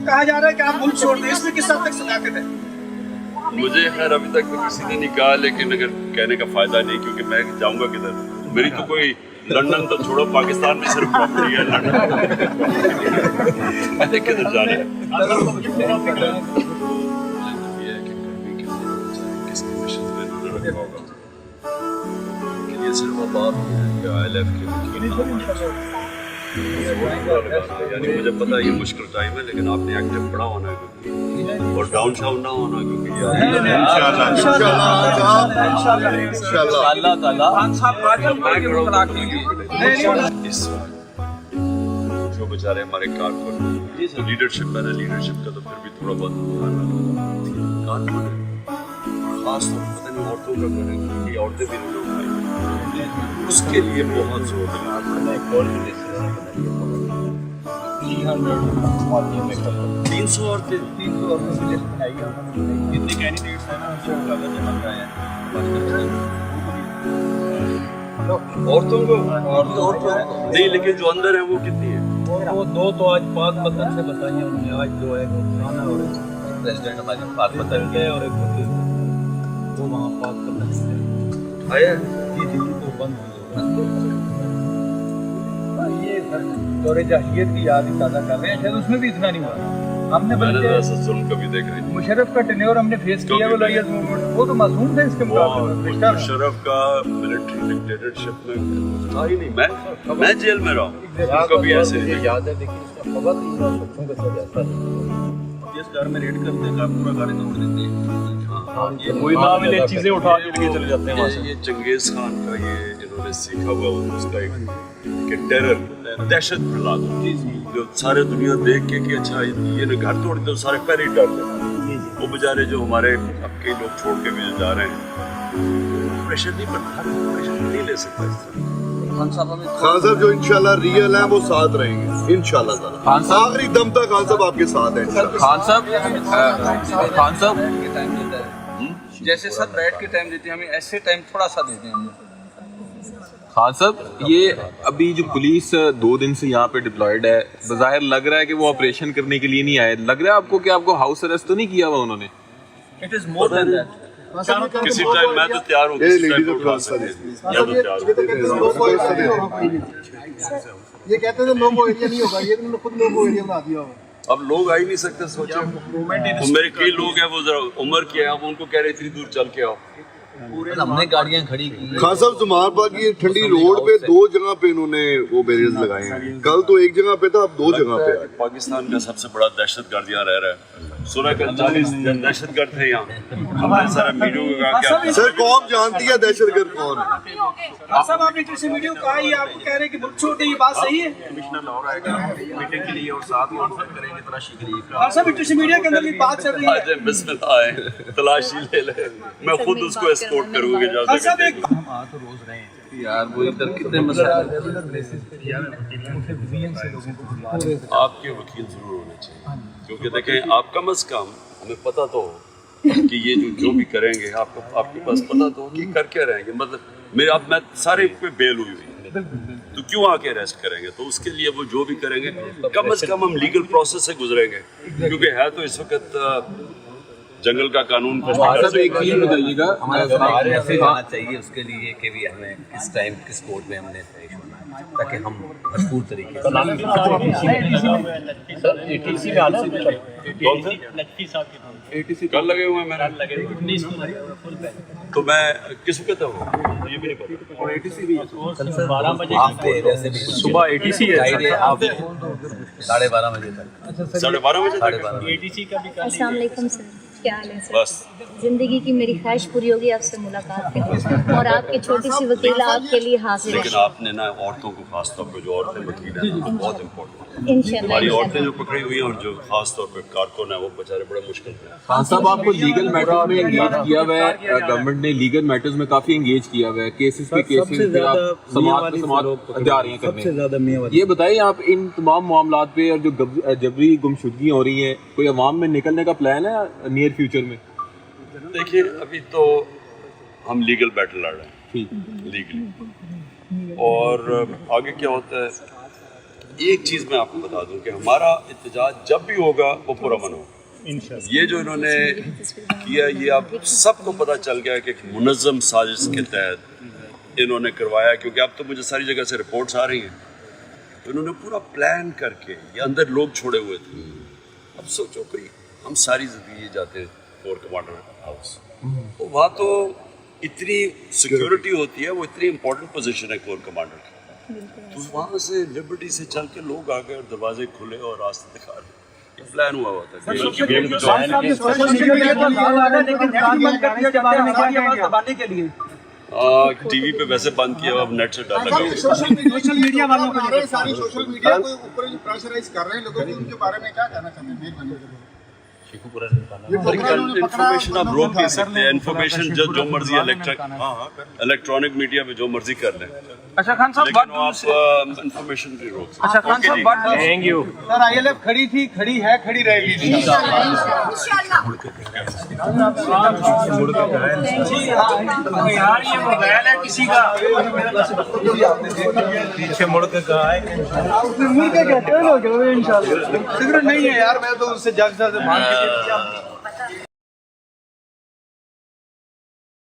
कहा जा रहा है कि आप मुल्क छोड़ दें, इसमें किस हद तक सदाकत है? मुझे खैर अभी तक तो किसी ने नहीं कहा, लेकिन अगर कहने का फायदा नहीं, क्योंकि मैं जाऊंगा किधर? मेरी तो कोई लंदन तो छोड़ो, पाकिस्तान में सिर्फ प्रॉपर्टी है लंदन। मैंने किधर जाना है? ये सिर्फ अब ILF के यानी मुझे पता है ये मुश्किल टाइम है, लेकिन आपने एक्टिव पड़ा होना है और डाउन शाउन ना होना, क्योंकि इस जो बेचारे हमारे कारकुन लीडरशिप है ना, लीडरशिप का तो फिर भी थोड़ा बहुत कारकुन है, खास तौर पर पता नहीं औरतों का करें, क्योंकि औरतें भी लोग उसके लिए बहुत जोर है। 300 औरतें कितने कैंडिडेट्स हैं ना, औरतों को नहीं, लेकिन जो अंदर है वो कितनी है? वो दो तो आज पाक पतन से बताइए उन्होंने, आज जो है और प्रेसिडेंट हमारे पाक पतन के और एक वो वहाँ पाक पतन से आया ये दिल्ली को बंद ये दौरे जहालियत की याद ताज़ा कर रहे हैं, शायद उसमें भी इतना नहीं हुआ। हमने बल्कि कभी देख रहे मुशर्रफ का टेन्योर हमने फेस किया, वो लाइयत मूवमेंट वो तो मासूम थे इसके मुकाबले में। मुशर्रफ का मिलिट्री डिक्टेटरशिप में था ही नहीं, मैं जेल में रहा हूँ कभी ऐसे नहीं याद है, लेकिन इसका खबर बच्चों के साथ ऐसा जिस घर में रेड करते हैं पूरा घर तोड़ देते हैं, ये कोई नामिले चीजें उठा के लेके चले जाते हैं। ये चंगेज खान का ये इन्होंने सीखा हुआ उसका एक टेरर, दहशत फैला दो, जो सारे दुनिया देख के कि अच्छा ये ने घर तोड़ दो, सारे पहले ही डर गए। वो बेचारे जो हमारे अब के लोग छोड़ के भी जा रहे हैं, प्रेशर नहीं बनता, प्रेशर नहीं ले सकता इस तरह। खान साहब जो इंशाल्लाह रियल है वो साथ रहेंगे इंशाल्लाह ताला, आखिरी दम तक खान साहब आपके साथ हैं। खान साहब जैसे सब बैठ के टाइम देते हैं, हमें ऐसे टाइम थोड़ा सा देते हैं। खान साहब, ये अभी जो पुलिस 2 दिन से यहाँ पे डिप्लॉयड है, बज़ाहिर लग रहा है कि वो ऑपरेशन करने के लिए नहीं आए। लग रहा है आपको कि आपको हाउस अरेस्ट तो नहीं किया हुआ उन्होंने? It is more than that. किसी टाइम मैं तो तैयार हूँ, किसी टाइम उठा सकते हैं, या तो तैयार हूँ। ये कहते थे नो गो एरिया नहीं होगा, ये तुमने खुद नो गो एरिया बना दिया होगा। अब लोग आ ही नहीं सकते, सोचो मेरे कई लोग हैं वो जरा उम्र के हैं, अब उनको कह रहे इतनी दूर चल के आओ। हमने गाड़ियां खड़ी की। खान साहब जुमारबाग की ठंडी रोड पे 2 जगह पे इन्होंने वो बैरियर्स लगाए हैं, कल तो एक जगह पे था, अब 2 जगह पे है। पाकिस्तान का सबसे बड़ा दहशतगर्द यहाँ रह रहा है। 16 का 40 दहशतगर्द थे यहाँ। हमारे सारा मीडियो का क्या सर कौम जानती है दहशतगर्द कौन है? सब आपने किसी वीडियो कहा, ये आपको कह रहे हैं कि मुल्क छोड़ दे, ये बात सही है? कमिश्नर लाहौर आएगा मीटिंग के लिए और साथ में ऑफर करेंगे तलाशी के लिए। सब किसी मीडिया के अंदर भी बात चल रही है। बिस्मिल्लाह आए, तलाशी ले ले, मैं खुद उसको एस्कॉर्ट करूँगा जहाँ तक। हम आ तो रोज रहे हैं यार वो इधर कितने मसले आपके वकील जरूर होने चाहिए, क्योंकि देखें आप कम से कम हमें पता तो हो कि ये जो भी करेंगे आपके पास पता तो हो कि कर क्या रहेंगे। मतलब मैं सारे पे बेल हुई हुई तो क्यों आके अरेस्ट करेंगे? तो उसके लिए वो जो भी करेंगे कम से कम हम लीगल प्रोसेस से गुजरेंगे, क्योंकि है तो इस वक्त जंगल का कानून एक चीज बताइएगा, हमारे ऐसे जाना चाहिए उसके लिए कि भी हमें किस टाइम किस कोर्ट में हमने पेश होना है, ताकि हम भरपूर तरीके से कल लगे हुए हैं मैंने, तो मैं किस को कहता हूँ ये भी नहीं पता। और ATC भी 12 बजे सुबह ATC है, 12:30 बजे तक। 12:30 बजे तक ATC का भी अस्सलाम वालेकुम सर, क्या हाल है सर? बस जिंदगी की मेरी ख्वाहिश पूरी होगी आपसे मुलाकात करके, और आपकी छोटी सी वकील आपके लिए हाजिर लेकिन है आपने ना औरतों को खास तौर पे, जो औरतें वकील हैं बहुत इम्पोर्टेंट है। इंशाल्लाह। हमारी औरतें जो पकड़ी हुई हैं और जो खास तौर पे कारकुन है वो बेचारे बड़े मुश्किल हैं। खान साहब आपको लीगल मैटर्स में एंगेज किया हुआ है, गवर्नमेंट ने लीगल मैटर्स में काफी एंगेज किया हुआ है, केसेस पे केसेस समाज जा रही हैं करने। ये बताइए आप इन तमाम मामलात पे और जो जबरी गुमशुदगियाँ हो रही हैं, कोई अवाम में निकलने का प्लान है नियर फ्यूचर में? देखिए अभी तो हम लीगल बैटल लड़ रहे हैं लीगली, और आगे क्या होता है एक चीज़ मैं आपको बता दूं कि हमारा एहतजाज जब भी होगा वो पुरअमन होगा। ये जो इन्होंने किया ये अब सबको पता चल गया कि एक मुनज़्ज़म साजिश के तहत इन्होंने करवाया, क्योंकि अब तो मुझे सारी जगह से रिपोर्ट्स आ रही हैं। तो इन्होंने पूरा प्लान करके ये अंदर लोग छोड़े हुए थे। अब सोचो कोई हम सारी ज़िंदगी जाते हैं कोर कमांडर हाउस, तो वहाँ तो इतनी सिक्योरिटी होती है, वो इतनी इंपॉर्टेंट पोजीशन है कोर कमांडर की, तो वहाँ से लिबर्टी से चल के लोग आ गए और दरवाजे खुले और रास्ते दिखा रहे। ये प्लान हुआ था। टीवी पे वैसे बंद किया, अब नेट से डाला गया। सोशल मीडिया वालों को सारी सोशल मीडिया को ऊपर जो प्रेशराइज कर रहे हैं लोगों को, उनके बारे में क्या कहना चाहते हैं? इन्फॉर्मेशन आप रोक नहीं सकते हैं। इन्फॉर्मेशन जो मर्जी इलेक्ट्रॉनिक मीडिया में जो मर्जी कर लें। अच्छा खान साहब, लेकिन आप इन्फॉर्मेशन नहीं रोक सकते। अच्छा खान साहब, थैंक यू सर। ILF खड़ी थी, खड़ी है, खड़ी रहेगी यार। ये मोबाइल है किसी का, पीछे मुड़ के कहा है नहीं है यार, मैं तो उससे जग से मांग के